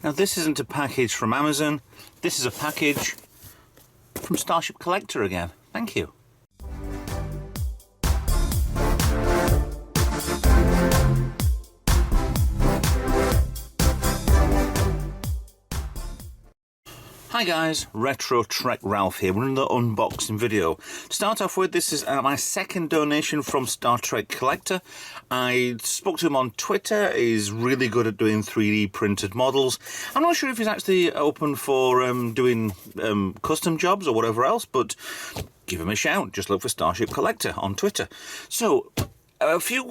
Now this isn't a package from Amazon, this is a package from StarshipCollector again. Thank you. Hi guys, Retro Trek Ralph here. We're in the unboxing video. To start off with, this is my second donation from Star Trek Collector. I spoke to him on Twitter. He's really good at doing 3D printed models. I'm not sure if he's actually open for doing custom jobs or whatever else, but give him a shout. Just look for Starship Collector on Twitter. So a few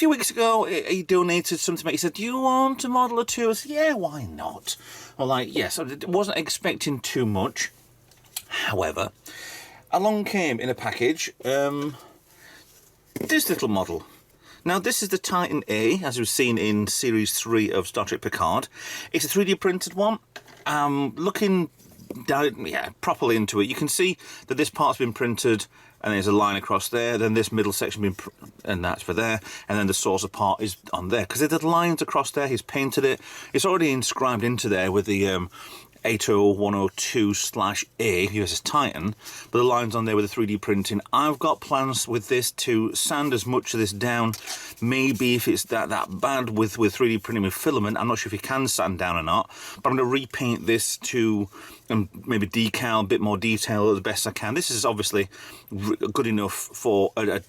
weeks ago, he donated something. He said, "Do you want a model or two?" I said, "Yeah, why not?" Well, like, yes, I wasn't expecting too much. However, along came in a package this little model. Now, this is the Titan A, as we've seen in Series 3 of Star Trek Picard. It's a 3D printed one. Looking down, properly into it, you can see that this part's been printed, and there's a line across there, then this middle section and that's for there, and then the saucer part is on there, because there's lines across there. He's painted it. It's already inscribed into there with the 80102/A USS Titan, but the lines on there with the 3D printing. I've got plans with this to sand as much of this down. Maybe if it's that bad with 3D printing with filament, I'm not sure if you can sand down or not, but I'm going to repaint this to maybe decal, a bit more detail as best I can. This is obviously good enough for a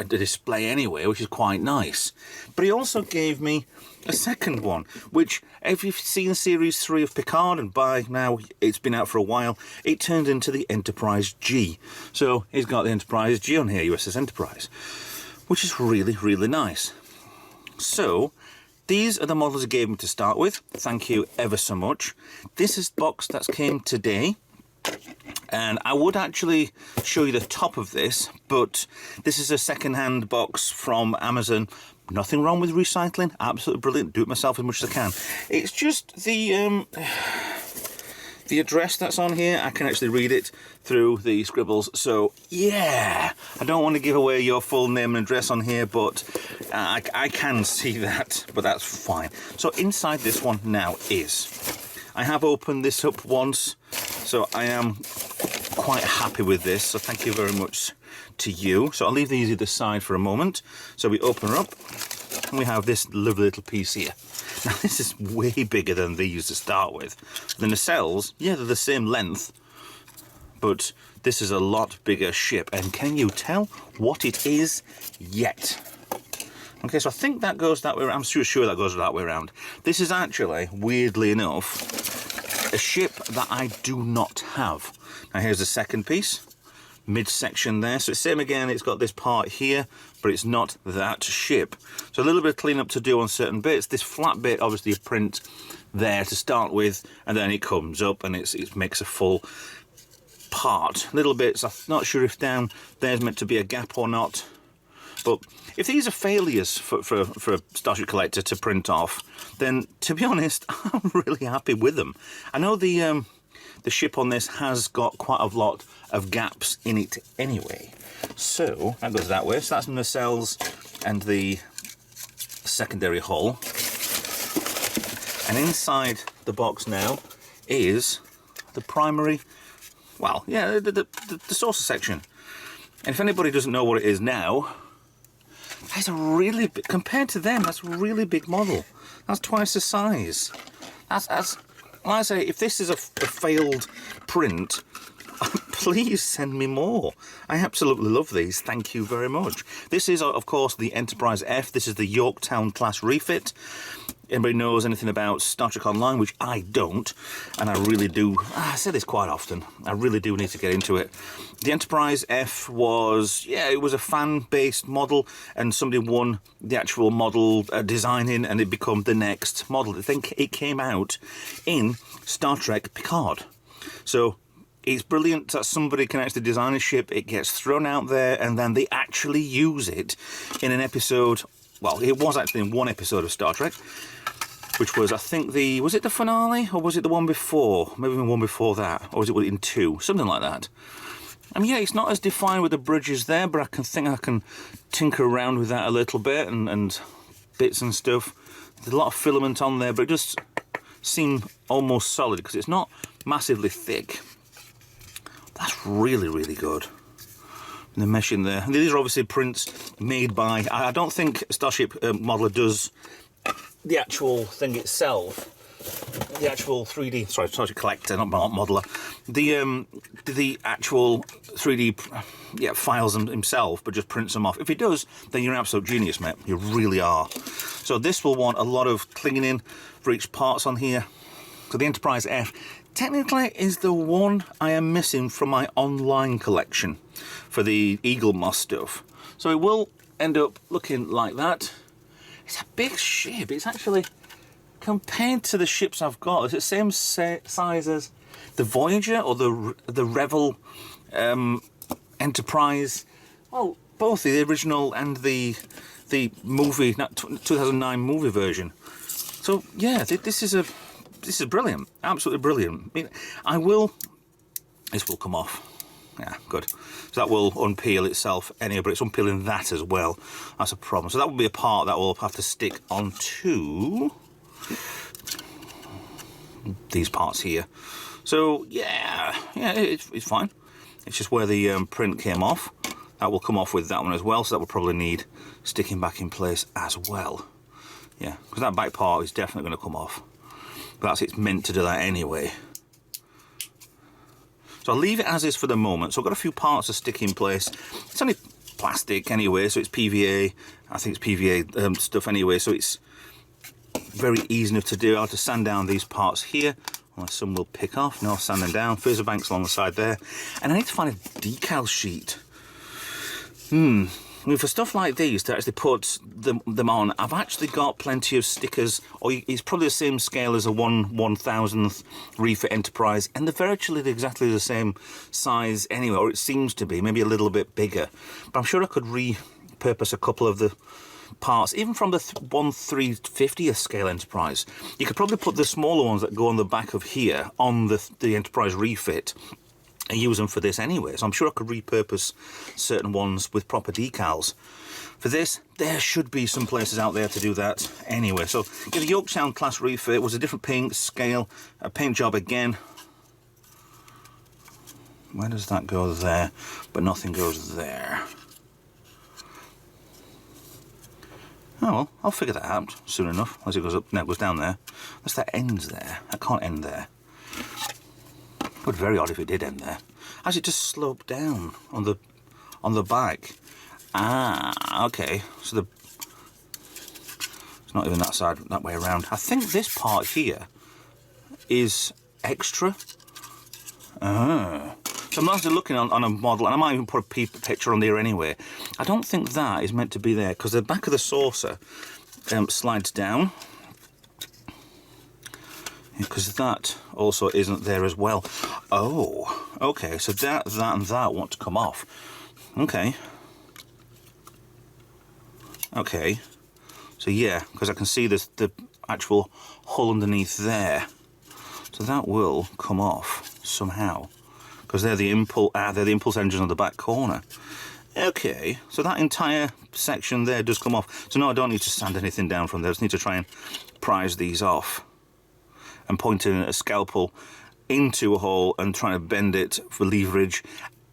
display anyway, which is quite nice. But he also gave me a second one, which, if you've seen Series 3 of Picard, and by now it's been out for a while, it turned into the Enterprise G. So he's got the Enterprise G on here, USS Enterprise, which is really, really nice. So these are the models he gave me to start with. Thank you ever so much. This is the box that came today. And I would actually show you the top of this, but this is a second-hand box from Amazon. Nothing wrong with recycling. Absolutely brilliant. Do it myself as much as I can. It's just the address that's on here. I can actually read it through the scribbles. So yeah, I don't want to give away your full name and address on here, but I can see that, but that's fine. So inside this one now is, I have opened this up once, so I am quite happy with this. So thank you very much to you. So I'll leave these either side for a moment. So we open her up and we have this lovely little piece here. Now this is way bigger than these to start with. The nacelles, yeah, they're the same length, but this is a lot bigger ship. And can you tell what it is yet? Okay, so I think that goes that way around. I'm sure that goes that way around. This is actually, weirdly enough, a ship that I do not have. Now here's the second piece, midsection there. So it's same again, it's got this part here, but it's not that ship. So a little bit of cleanup to do on certain bits. This flat bit, obviously you print there to start with, and then it comes up and it makes a full part. Little bits, I'm not sure if down there's meant to be a gap or not. But if these are failures for Starship Collector to print off, then to be honest, I'm really happy with them. I know the ship on this has got quite a lot of gaps in it anyway. So that goes that way. So that's the nacelles and the secondary hull. And inside the box now is the primary, well, yeah, the saucer section. And if anybody doesn't know what it is now, that's a really big, compared to them, that's a really big model. That's twice the size. That's well, I say, if this is a failed print, please send me more. I absolutely love these. Thank you very much. This is, of course, the Enterprise F. This is the Yorktown class refit. Anybody knows anything about Star Trek Online, which I don't, and I really do, I say this quite often, I really do need to get into it. The Enterprise F was, yeah, it was a fan-based model, and somebody won the actual model designing, and it became the next model. I think it came out in Star Trek Picard. So it's brilliant that somebody can actually design a ship, it gets thrown out there, and then they actually use it in an episode. Well, it was actually in one episode of Star Trek, which was, I think, was it the finale, or was it the one before? Maybe the one before that, or was it in 2? Something like that. I mean, yeah, it's not as defined with the bridges there, but I can tinker around with that a little bit, and bits and stuff. There's a lot of filament on there, but it just seem almost solid because it's not massively thick. That's really, really good. And the mesh in there. And these are obviously prints made by, I don't think Starship Modeler does the actual thing itself. The actual 3D, sorry, StarshipCollector, not Modeler. The actual 3D files them himself, but just prints them off. If he does, then you're an absolute genius, mate. You really are. So this will want a lot of clinging in for each parts on here. So the Enterprise F technically is the one I am missing from my online collection for the Eaglemoss stuff. So it will end up looking like that. It's a big ship. It's actually, compared to the ships I've got, it's the same size as the Voyager or the Revel Enterprise. Well, both the original and the movie, 2009 movie version. So yeah, this is brilliant, absolutely brilliant. I mean, this will come off. Yeah, good. So that will unpeel itself anyway, but it's unpeeling that as well. That's a problem. So that will be a part that will have to stick onto these parts here. So yeah, it's fine. It's just where the print came off. That will come off with that one as well, so that will probably need sticking back in place as well. Yeah, because that back part is definitely going to come off. But it's meant to do that anyway. So I'll leave it as is for the moment. So I've got a few parts to stick in place. It's only plastic anyway, so it's PVA. I think it's PVA stuff anyway, so it's very easy enough to do. I'll have to sand down these parts here. Unless some will pick off. No, sand them down. Phaser banks along the side there. And I need to find a decal sheet. I mean, for stuff like these, to actually put them on, I've actually got plenty of stickers, or it's probably the same scale as a 1/1000th Reefer Enterprise, and they're virtually exactly the same size anyway, or it seems to be, maybe a little bit bigger. But I'm sure I could repurpose a couple of the parts, even from the 1/350th scale Enterprise. You could probably put the smaller ones that go on the back of here on the Enterprise refit, and use them for this anyway. So I'm sure I could repurpose certain ones with proper decals. For this, there should be some places out there to do that anyway. So yeah, the Yorktown class refit was a different paint scale, a paint job again. Where does that go there? But nothing goes there. Oh well, I'll figure that out soon enough. As it goes up, now it goes down there. Unless that ends there. That can't end there. It would be very odd if it did end there. As it just sloped down on the back. Ah, okay. So it's not even that side, that way around. I think this part here is extra. Ah. So I'm actually looking on a model, and I might even put a picture on there anyway. I don't think that is meant to be there, because the back of the saucer slides down. Because that also isn't there as well. Oh, okay, so that and that want to come off. Okay. Okay. So yeah, because I can see the actual hole underneath there. So that will come off somehow. Because they're the impulse engines on the back corner. Okay, so that entire section there does come off. So no, I don't need to sand anything down from there. I just need to try and prise these off. And pointing a scalpel into a hole and trying to bend it for leverage,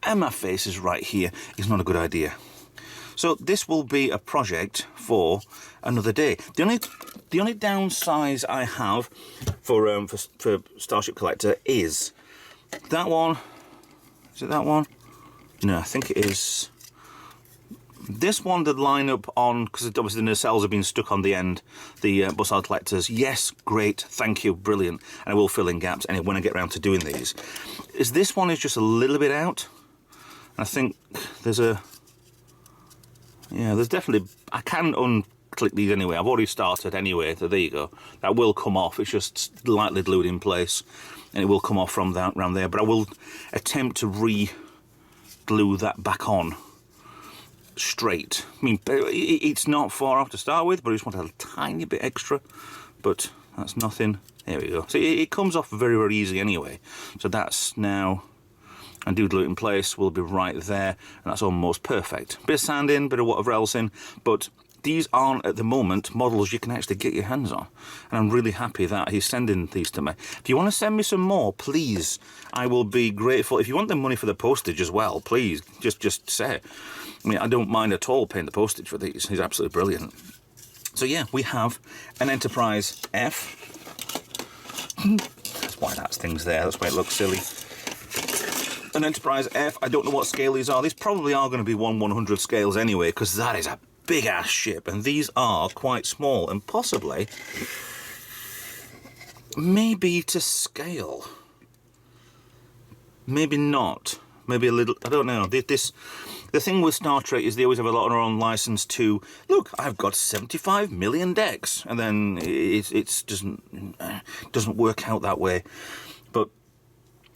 and my face is right here, is not a good idea. So this will be a project for another day. The only downside I have for StarshipCollector is that one. Is it that one? No, I think it is. This one did line up on, because obviously the nacelles have been stuck on the end, the bussard collectors. Yes, great, thank you, brilliant. And I will fill in gaps and when I get around to doing these. This one is just a little bit out. I think there's there's definitely, I can unclick these anyway. I've already started anyway, so there you go. That will come off, it's just lightly glued in place. And it will come off from that around there. But I will attempt to re-glue that back on. Straight. I mean, it's not far off to start with, but I just want a tiny bit extra. But that's nothing. There we go. So it comes off very, very easy anyway. So that's now, and do glue it in place, will be right there, and that's almost perfect. Bit of sand in, bit of whatever else in, but these aren't at the moment models you can actually get your hands on, and I'm really happy that he's sending these to me. If you want to send me some more, please, I will be grateful. If you want the money for the postage as well, please just say. I mean, I don't mind at all paying the postage for these. He's absolutely brilliant. So yeah, we have an Enterprise F. That's why that thing's there. That's why it looks silly. An Enterprise F. I don't know what scale these are. These probably are going to be 1/100 scales anyway, because that is a big ass ship, and these are quite small and possibly maybe to scale. Maybe not. Maybe a little. I don't know. The thing with Star Trek is they always have a lot on their own license to, look, I've got 75 million decks, and then it doesn't work out that way. But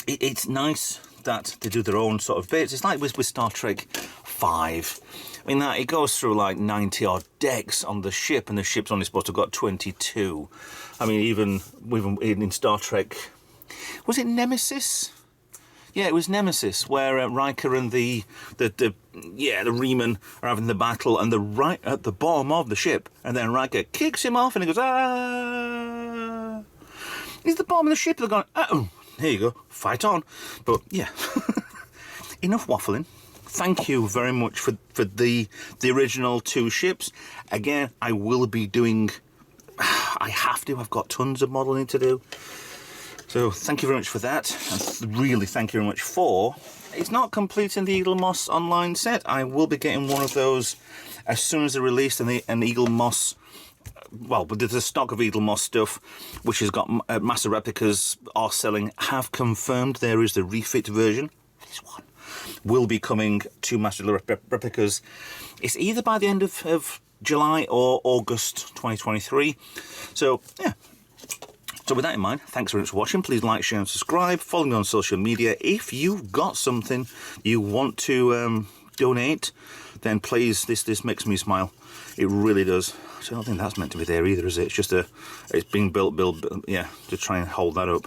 it's nice that they do their own sort of bits. It's like with Star Trek 5. I mean, that it goes through like 90 odd decks on the ship, and the ship's only supposed to have got 22. I mean, even in Star Trek, was it Nemesis? Yeah, it was Nemesis, where Riker and the Reman are having the battle, and they're right at the bottom of the ship, and then Riker kicks him off, and he goes, ah! He's at the bottom of the ship, they're going, oh, here you go, fight on. But yeah, enough waffling. Thank you very much for the original 2 ships. Again, I will be doing, I have to, I've got tons of modelling to do. So thank you very much for that, and really thank you very much for, it's not completing the Eaglemoss online set. I will be getting one of those as soon as they're released, and an Eaglemoss, well, but there's a stock of Eaglemoss stuff which has got master replicas are selling, have confirmed there is the refit version. This one will be coming to master replicas. It's either by the end of July or August 2023. So yeah. So with that in mind, thanks very much for watching. Please like, share and subscribe. Follow me on social media. If you've got something you want to donate, then please, this makes me smile. It really does. I don't think that's meant to be there either, is it? It's just it's being built, yeah, to try and hold that up.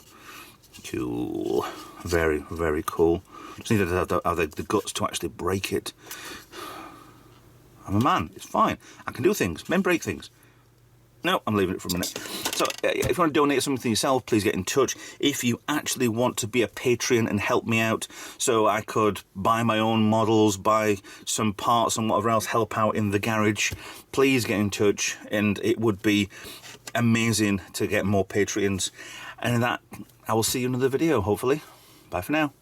Cool. Very, very cool. Just need to have the guts to actually break it. I'm a man. It's fine. I can do things. Men break things. No, I'm leaving it for a minute. So, if you want to donate something yourself, please get in touch. If you actually want to be a Patreon and help me out, so I could buy my own models, buy some parts and whatever else, help out in the garage, please get in touch. And it would be amazing to get more Patreons. And in that, I will see you in another video, hopefully. Bye for now.